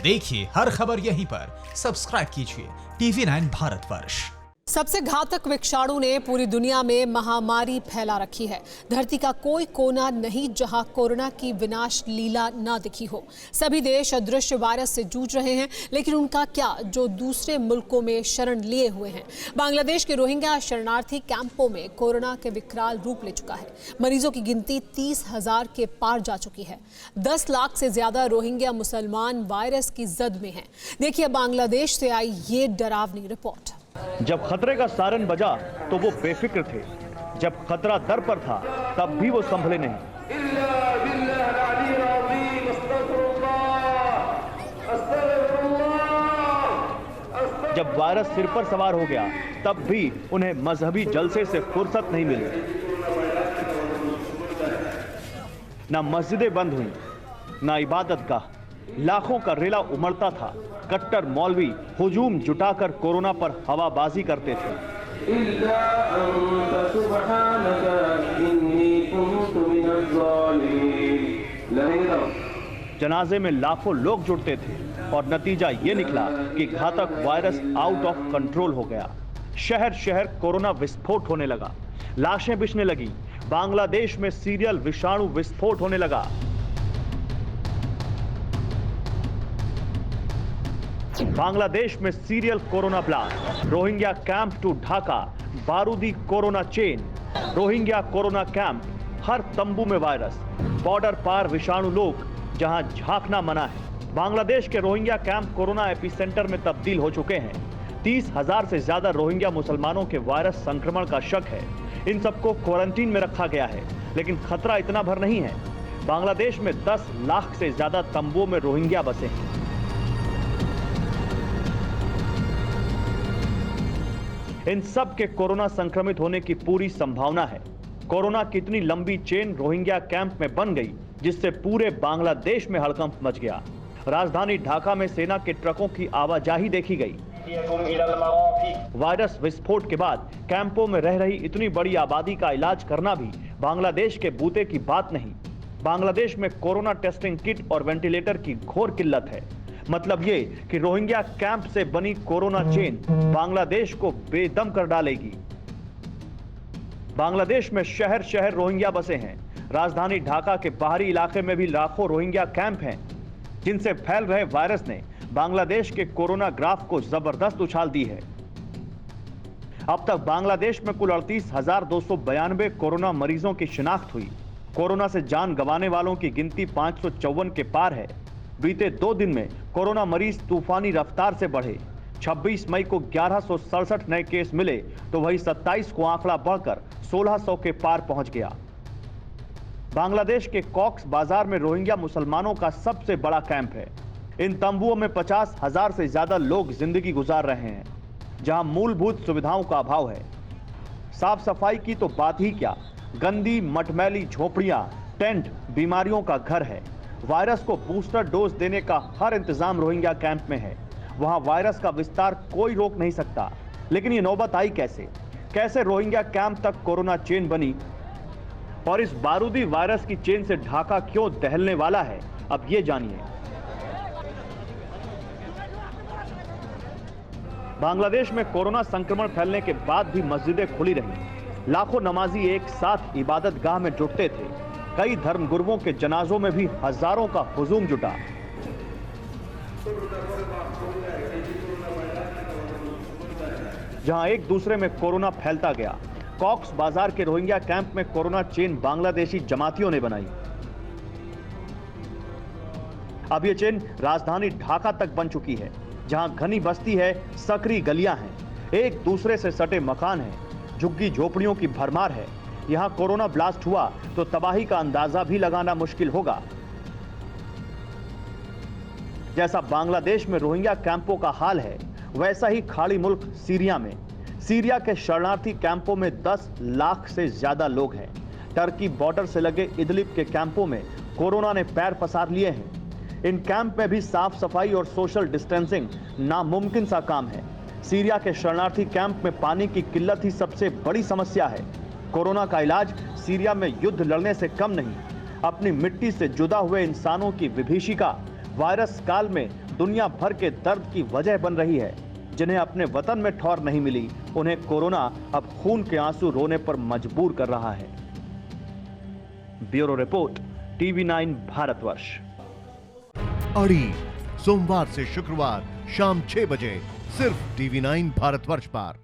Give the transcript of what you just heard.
देखिए हर खबर यहीं पर, सब्सक्राइब कीजिए TV9 भारतवर्ष। सबसे घातक विषाणु ने पूरी दुनिया में महामारी फैला रखी है। धरती का कोई कोना नहीं जहां कोरोना की विनाश लीला न दिखी हो। सभी देश अदृश्य वायरस से जूझ रहे हैं, लेकिन उनका क्या जो दूसरे मुल्कों में शरण लिए हुए हैं। बांग्लादेश के रोहिंग्या शरणार्थी कैंपों में कोरोना के विकराल रूप ले चुका है। मरीजों की गिनती 30,000 के पार जा चुकी है। 10 लाख से ज्यादा रोहिंग्या मुसलमान वायरस की जद में हैं। देखिए बांग्लादेश से आई ये डरावनी रिपोर्ट। जब खतरे का सायरन बजा तो वो बेफिक्र थे। जब खतरा दर पर था तब भी वो संभले नहीं। जब वायरस सिर पर सवार हो गया तब भी उन्हें मजहबी जलसे से फुर्सत नहीं मिली। ना मस्जिदें बंद हुई, ना इबादतगाह। लाखों का रेला उमड़ता था। कट्टर मौलवी हुजूम जुटाकर कोरोना पर हवाबाजी करते थे। जनाजे में लाखों लोग जुटते थे और नतीजा ये निकला कि घातक वायरस आउट ऑफ कंट्रोल हो गया। शहर शहर कोरोना विस्फोट होने लगा। लाशें बिछने लगी। बांग्लादेश में सीरियल विषाणु विस्फोट होने लगा। बांग्लादेश में serial corona blast. Rohingya camp to Dhaka, बारूदी corona chain. Rohingya corona camp, हर तंबू में वायरस। बॉर्डर पार विषाणु लोग, जहां झांकना मना है। बांग्लादेश के रोहिंग्या कैंप कोरोना एपिसेंटर में तब्दील हो चुके हैं। 30,000 से ज्यादा रोहिंग्या मुसलमानों के वायरस संक्रमण का शक है। इन सबको क्वारंटीन में रखा गया है, लेकिन खतरा इतना भर नहीं है। बांग्लादेश में 10 लाख से ज्यादा तंबुओं में रोहिंग्या बसे हैं। इन सब के कोरोना संक्रमित होने की पूरी संभावना है। कोरोना की इतनी लंबी चेन रोहिंग्या कैंप में बन गई जिससे पूरे बांग्लादेश में हड़कंप मच गया। राजधानी ढाका में सेना के ट्रकों की आवाजाही देखी गई। वायरस विस्फोट के बाद कैंपों में रह रही इतनी बड़ी आबादी का इलाज करना भी बांग्लादेश के बूते की बात नहीं। बांग्लादेश में कोरोना टेस्टिंग किट और वेंटिलेटर की घोर किल्लत है। मतलब ये कि रोहिंग्या कैंप से बनी कोरोना चेन बांग्लादेश को बेदम कर डालेगी। बांग्लादेश में शहर शहर रोहिंग्या बसे हैं। राजधानी ढाका के बाहरी इलाके में भी लाखों रोहिंग्या कैंप हैं, जिनसे फैल रहे वायरस ने बांग्लादेश के कोरोना ग्राफ को जबरदस्त उछाल दी है। अब तक बांग्लादेश में कुल 38,292 कोरोना मरीजों की शिनाख्त हुई। कोरोना से जान गंवाने वालों की गिनती 554 के पार है। बीते 2 दिन में कोरोना मरीज तूफानी रफ्तार से बढ़े। 26 मई को 1167 नए केस मिले तो वही 27 को आंकड़ा बढ़कर 1600 के पार पहुंच गया। बांग्लादेश के कॉक्स बाजार में रोहिंग्या मुसलमानों का सबसे बड़ा कैंप है। इन तंबुओं में 50,000 से ज्यादा लोग जिंदगी गुजार रहे हैं, जहां मूलभूत सुविधाओं का अभाव है। साफ सफाई की तो बात ही क्या, गंदी मटमैली झोपड़ियां, टेंट बीमारियों का घर है। वायरस को बूस्टर डोज देने का हर इंतजाम रोहिंग्या कैंप में है। वहां वायरस का विस्तार कोई रोक नहीं सकता। लेकिन ये नौबत आई कैसे? कैसे रोहिंग्या कैंप तक कोरोना चेन बनी? और इस बारूदी वायरस की चेन से ढाका क्यों दहलने वाला है, अब ये जानिए। बांग्लादेश में कोरोना संक्रमण फैलने के बाद भी मस्जिदें खुली रहीं। लाखों नमाजी एक साथ इबादत गाह में जुटते थे। कई धर्मगुरुओं के जनाजों में भी हजारों का हुजूम जुटा। जहां एक दूसरे में कोरोना फैलता गया। कॉक्स बाजार के रोहिंग्या कैंप में कोरोना चेन बांग्लादेशी जमातियों ने बनाई। अब यह चेन राजधानी ढाका तक बन चुकी है, जहां घनी बस्ती है, सकरी गलियां हैं, एक दूसरे से सटे मकान हैं, झुग्गी झोपड़ियों की भरमार है। यहां कोरोना ब्लास्ट हुआ तो तबाही का अंदाजा भी लगाना मुश्किल होगा। जैसा बांग्लादेश में रोहिंग्या कैंपों का हाल है, वैसा ही खाड़ी मुल्क सीरिया में। सीरिया के शरणार्थी कैंपों में 10 लाख से ज्यादा लोग हैं। टर्की बॉर्डर से लगे इदलिब के कैंपों में कोरोना ने पैर पसार लिए हैं। इन कैंप में भी साफ सफाई और सोशल डिस्टेंसिंग नामुमकिन सा काम है। सीरिया के शरणार्थी कैंप में पानी की किल्लत ही सबसे बड़ी समस्या है। कोरोना का इलाज सीरिया में युद्ध लड़ने से कम नहीं। अपनी मिट्टी से जुदा हुए इंसानों की विभीषिका वायरस काल में दुनिया भर के दर्द की वजह बन रही है। जिन्हें अपने वतन में ठौर नहीं मिली, उन्हें कोरोना अब खून के आंसू रोने पर मजबूर कर रहा है। Bureau report, TV9 Bharatvarsh. अड़ी सोमवार से शुक्रवार शाम 6 बजे सिर्फ TV9 भारतवर्ष पर।